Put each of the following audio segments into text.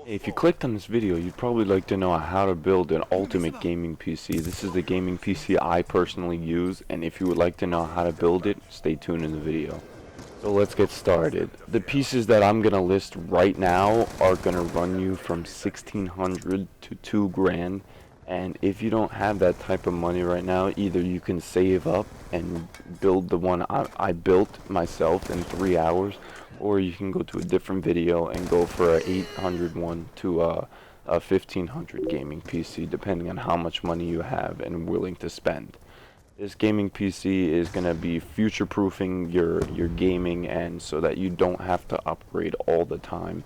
If you clicked on this video, you'd probably like to know how to build an ultimate gaming PC. This is the gaming PC I personally use, and if you would like to know how to build it, stay tuned in the video. So let's get started. The pieces that I'm gonna list right now are gonna run you from 1600 to 2 grand, and if you don't have that type of money right now, either you can save up and build the one I built myself in 3 hours, or you can go to a different video and go for a 800 one to a 1500 gaming PC, depending on how much money you have and willing to spend. This gaming PC is going to be future-proofing your gaming, and so that you don't have to upgrade all the time.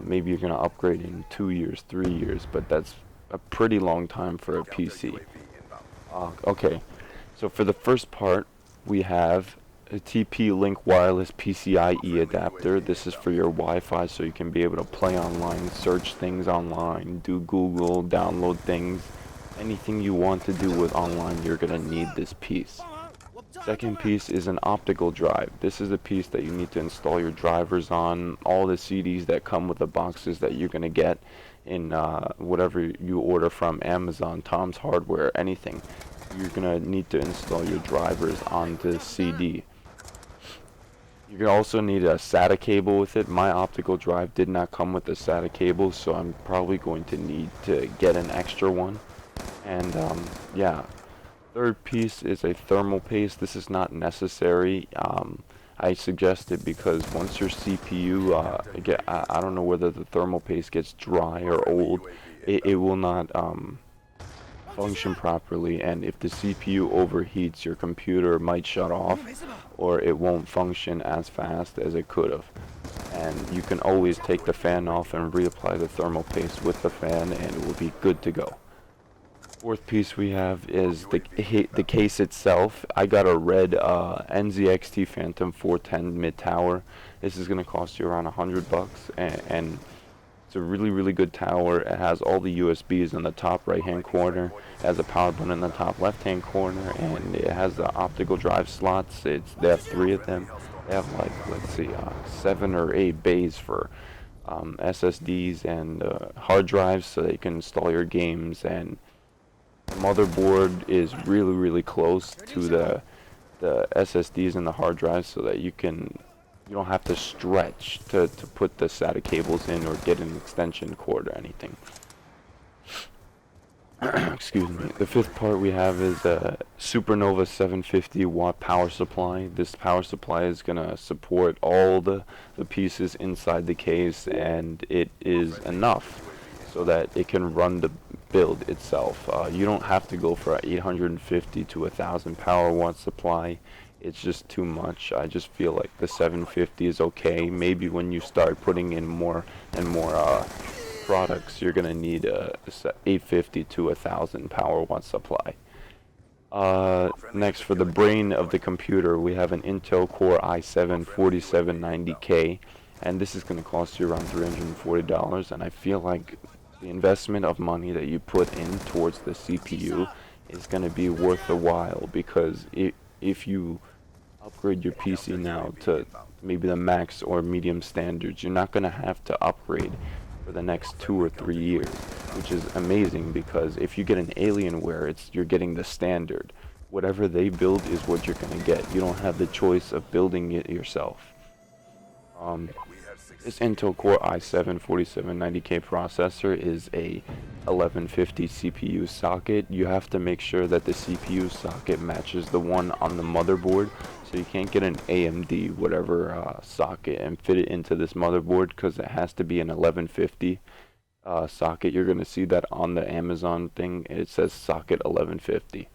Maybe you're going to upgrade in 2 years, 3 years, but that's a pretty long time for a PC. Okay, so for the first part, we have a TP-Link wireless PCIe adapter. This is for your Wi-Fi, so you can be able to play online, search things online, do Google, download things. Anything you want to do with online, you're going to need this piece. Second piece is an optical drive. This is a piece that you need to install your drivers on, all the CDs that come with the boxes that you're going to get in whatever you order from Amazon, Tom's Hardware, anything. You're going to need to install your drivers on this CD. You're going to also need a SATA cable with it. My optical drive did not come with a SATA cable, so I'm probably going to need to get an extra one. And yeah, third piece is a thermal paste. This is not necessary. I suggest it because once your CPU, I don't know whether the thermal paste gets dry or old, it will not function properly, and if the CPU overheats, your computer might shut off, or it won't function as fast as it could have. And you can always take the fan off and reapply the thermal paste with the fan, and it will be good to go. Fourth piece we have is the case itself. I got a red NZXT Phantom 410 mid tower. This is going to cost you around $100, and it's a really good tower. It has all the USBs in the top right hand corner. It has a power button in the top left hand corner, and it has the optical drive slots. They have 3 of them. They have like, let's see, 7 or 8 bays for SSDs and hard drives, so that you can install your games. And the motherboard is really close to the SSDs and the hard drives, so that you don't have to stretch to put the SATA cables in or get an extension cord or anything. Excuse me. The fifth part we have is a Supernova 750 watt power supply. This power supply is going to support all the pieces inside the case, and it is enough so that it can run the build itself. You don't have to go for an 850 to 1000 power watt supply. It's just too much. I just feel like the 750 is okay. Maybe when you start putting in more and more products, you're gonna need a 850 to 1000 power watt supply. Next, for the brain of the computer, we have an Intel Core i7 4790K, and this is gonna cost you around $340. And I feel like the investment of money that you put in towards the CPU is gonna be worth the while, because if you upgrade your PC now to maybe the max or medium standards, you're not going to have to upgrade for the next 2 or 3 years, which is amazing, because if you get an Alienware, you're getting the standard. Whatever they build is what you're going to get. You don't have the choice of building it yourself. This Intel Core i7 4790K processor is a 1150 CPU socket. You have to make sure that the CPU socket matches the one on the motherboard, so you can't get an AMD whatever socket and fit it into this motherboard, because it has to be an 1150 socket. You're going to see that on the Amazon thing. It says socket 1150.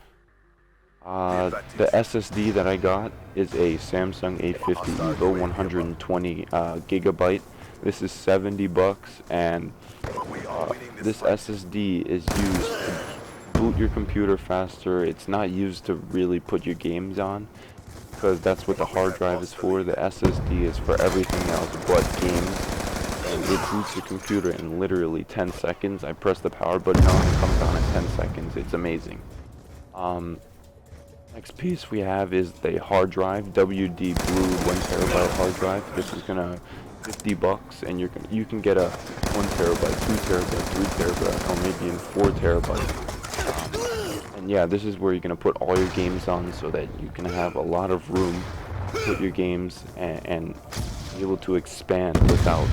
The SSD that I got is a Samsung A50 Evo 120 gigabyte. This is $70, and this SSD is used to boot your computer faster. It's not used to really put your games on, because that's what the hard drive is for. The SSD is for everything else but games, and it boots your computer in literally 10 seconds. I press the power button on, it comes on in 10 seconds. It's amazing. Next piece we have is the hard drive, WD Blue 1 terabyte hard drive. This is gonna $50, and you can get a 1 terabyte, 2 terabyte, 3 terabyte, or maybe even 4 terabyte. And yeah, this is where you're gonna put all your games on, so that you can have a lot of room to put your games and be able to expand without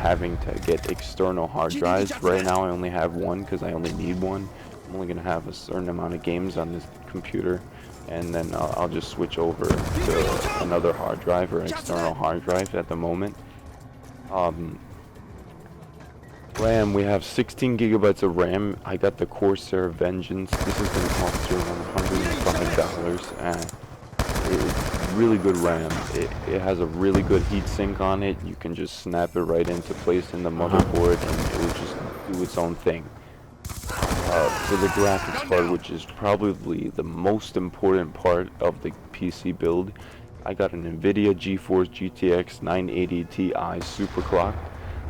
having to get external hard drives. Right now I only have one because I only need one. I'm only gonna have a certain amount of games on this computer, and then I'll just switch over to another hard drive or an external hard drive at the moment. RAM, we have 16 gigabytes of RAM. I got the Corsair Vengeance. This is gonna cost you around $105, and it's really good RAM. It has a really good heatsink on it. You can just snap it right into place in the motherboard, and it will just do its own thing. For the graphics card, which is probably the most important part of the PC build, I got an NVIDIA GeForce GTX 980 Ti Superclock,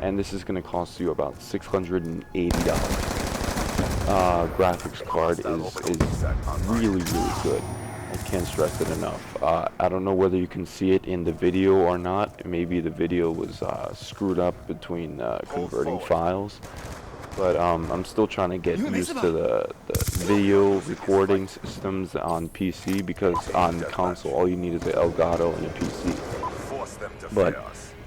and this is going to cost you about $680. Graphics card is really good. I can't stress it enough. I don't know whether you can see it in the video or not. Maybe the video was screwed up between converting files. But I'm still trying to get used to the video recording systems on PC, because on console all you need is an Elgato and a PC. But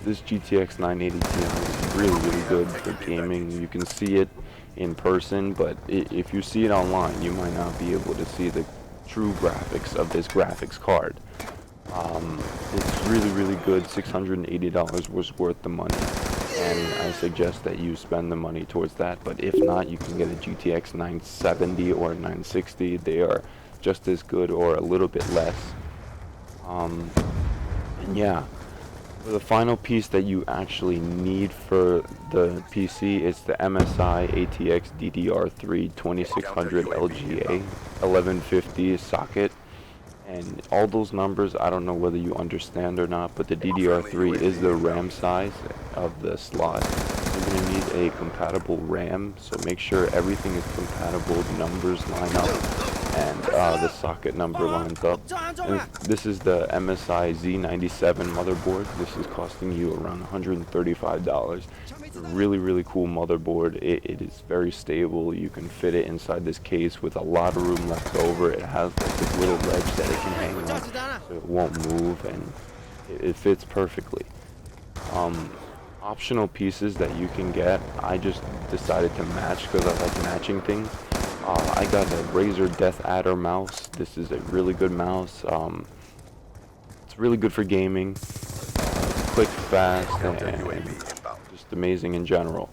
this GTX 980 Ti is really good for gaming. You can see it in person, but if you see it online, you might not be able to see the true graphics of this graphics card. It's really good. $680 was worth the money, and I suggest that you spend the money towards that. But if not, you can get a GTX 970 or 960. They are just as good or a little bit less. And yeah, for the final piece that you actually need for the PC is the MSI ATX DDR3 2600 LGA 1150 socket. And all those numbers, I don't know whether you understand or not, but the DDR3 is the RAM size of the slot. You're going to need a compatible RAM, so make sure everything is compatible, the numbers line up, and the socket number lines up. And this is the MSI Z97 motherboard. This is costing you around $135. It's a really cool motherboard. It is very stable. You can fit it inside this case with a lot of room left over. It has like this little ledge that it can hang on, so it won't move, and it fits perfectly. Optional pieces that you can get, I just decided to match because I like matching things. I got a Razer Death Adder mouse. This is a really good mouse. It's really good for gaming. Quick, fast, and just amazing in general.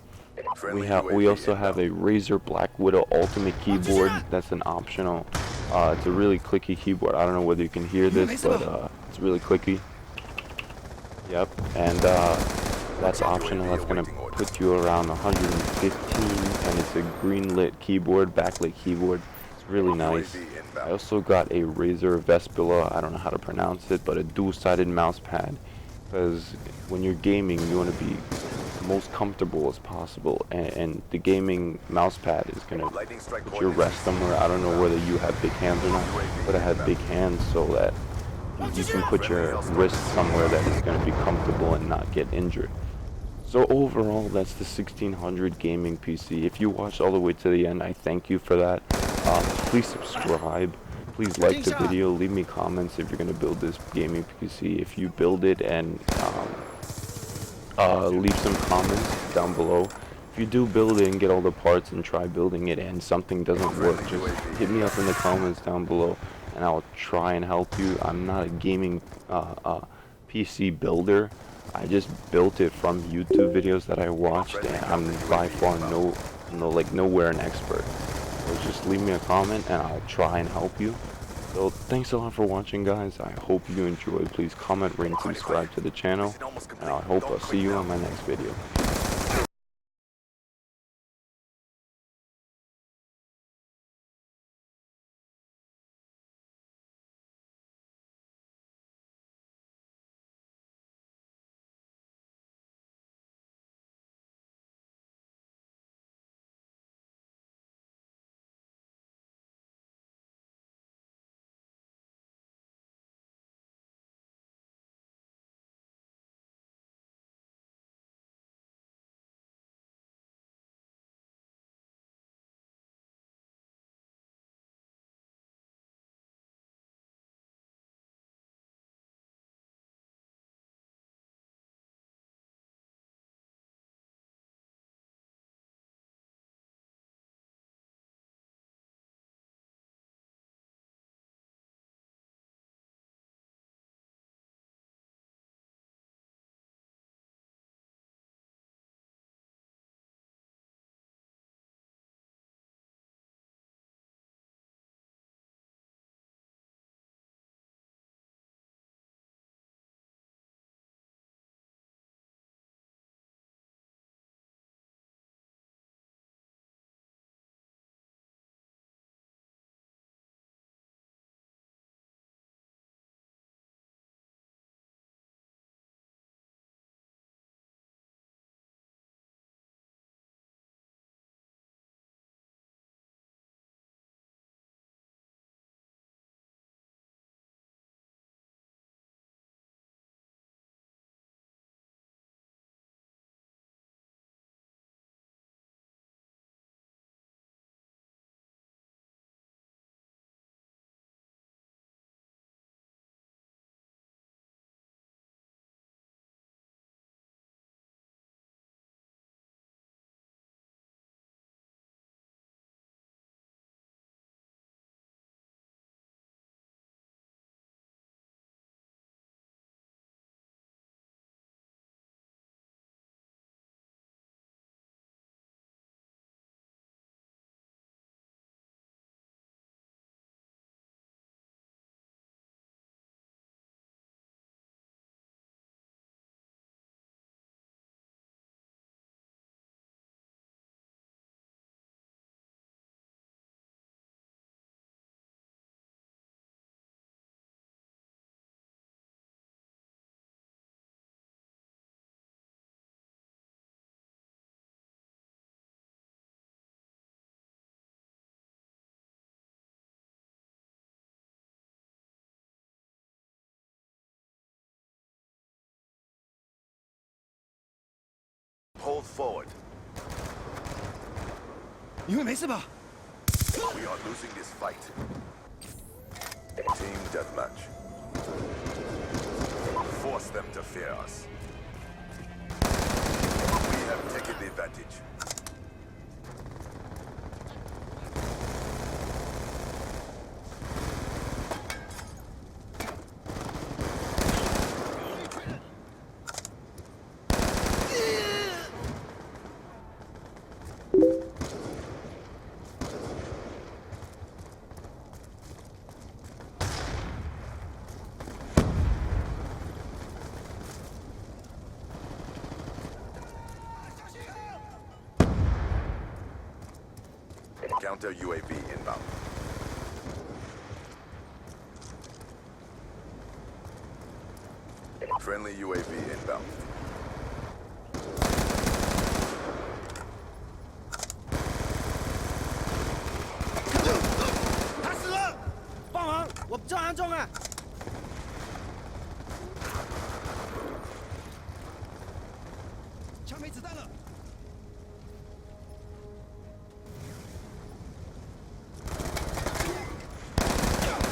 We also have a Razer Black Widow Ultimate keyboard. That's an optional. It's a really clicky keyboard. I don't know whether you can hear this, but it's really clicky. Yep, and that's optional. That's gonna put you around 115, and it's a green lit keyboard, backlit keyboard. It's really nice. I also got a Razer Vespula, I don't know how to pronounce it, but a dual-sided mouse pad, because when you're gaming you want to be most comfortable as possible, and the gaming mouse pad is gonna put your rest somewhere. I don't know whether you have big hands or not, but I have big hands, so that you can put your wrist somewhere that is going to be comfortable and not get injured. So overall, that's the 1600 gaming PC. If you watched all the way to the end, I thank you for that. Please subscribe. Please like the video. Leave me comments if you're going to build this gaming PC. If you build it, and leave some comments down below. If you do build it and get all the parts and try building it and something doesn't work, just hit me up in the comments down below, and I'll try and help you. I'm not a gaming PC builder. I just built it from YouTube videos that I watched, and I'm by far nowhere an expert. So just leave me a comment and I'll try and help you. So thanks a lot for watching, guys. I hope you enjoyed. Please comment, rate, and subscribe to the channel, and I hope I'll see you on my next video. Hold forward. 你会没事吧？ We are losing this fight. Team deathmatch. Force them to fear us. We have taken the advantage. Counter UAV inbound. Friendly UAV inbound. 他死了！帮忙，我正安中啊！